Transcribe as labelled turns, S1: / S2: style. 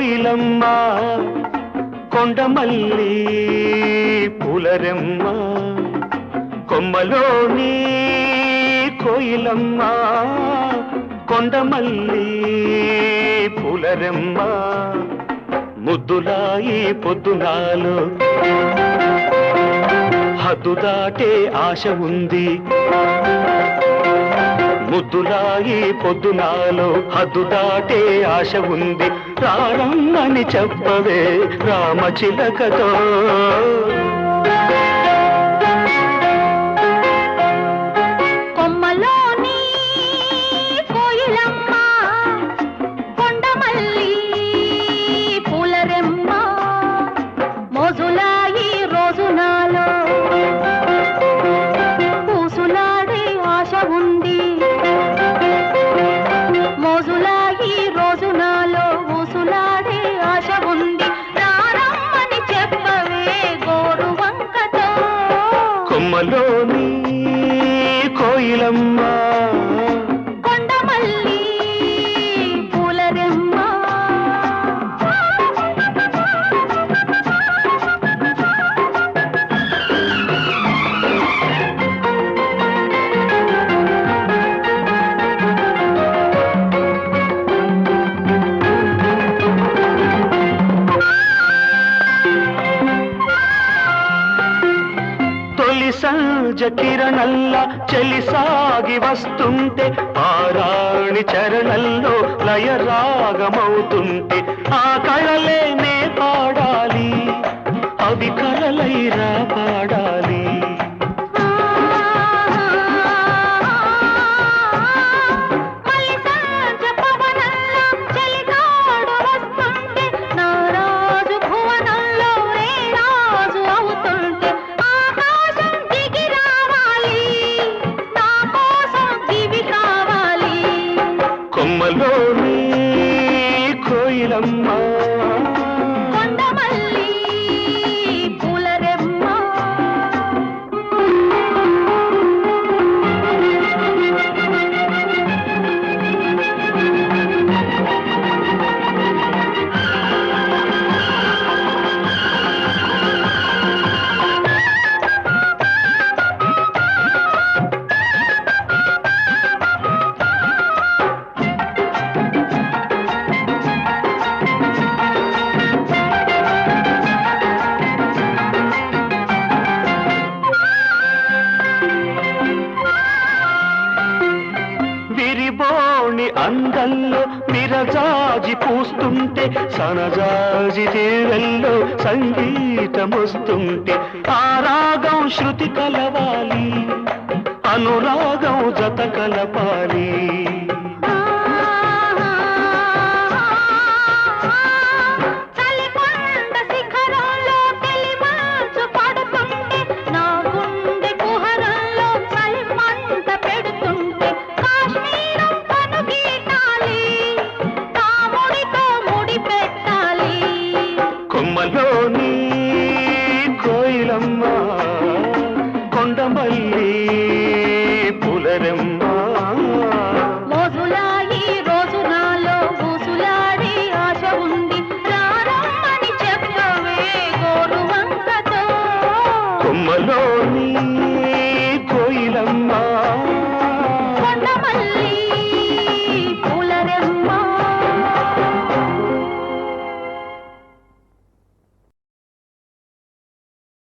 S1: కోయిలమ్మ కొండమల్లి పూలరెమ్మ కొమ్మలోని కోయిలమ్మ కొండమల్లి పూలరెమ్మ ముద్దులాయి పొద్దునాలో హద్దు దాటే ఆశ ఉంది ముద్దులాయి పొద్దునాలో హద్దు దాటే ఆశ ఉంది రారమ్మని చెప్పవే రామచిలకతో
S2: కొమ్మలోని కోయిలమ్మ కొండమల్లి పూలరెమ్మ మోజులాయి రోజు నాలో పూసులాడే ఆశ ఉంది మోజులాయి రోజు నాలో పూసులాడే ఆశ ఉంది రారమ్మని చెప్పవే గోరు వంకతో
S1: కొమ్మలోని కోయిలమ్మ
S2: కొండమల్లి పూలరెమ్మ
S1: తొలి సంజ కిరణల్ల చెలి సాగి వస్తుంటే ఆరాణి చరణల్లో లయ రాగమవుతుంటే ఆ కళలేనే పాడాలి అవి కళలైరా పాడాలి కొమ్మలోని కోయిలమ్మ
S2: కొండమల్లి పూలరెమ్మ
S1: విరిబోణి అందంలో విరజాజి పూస్తుంటే సనజాజి తీరల్లో సంగీతమొస్తుంటే ఆ రాగం శృతి కలవాలి అనురాగం జత కలపాలి కొమ్మలోని కోయిలమ్మ కొండమల్లి పూలరెమ్మ
S2: మోజులాయి రోజు నాలో పూసులాడే ఆశ ఉంది రారమ్మని చెప్పవే గోరు వంకతో
S1: కొమ్మలోని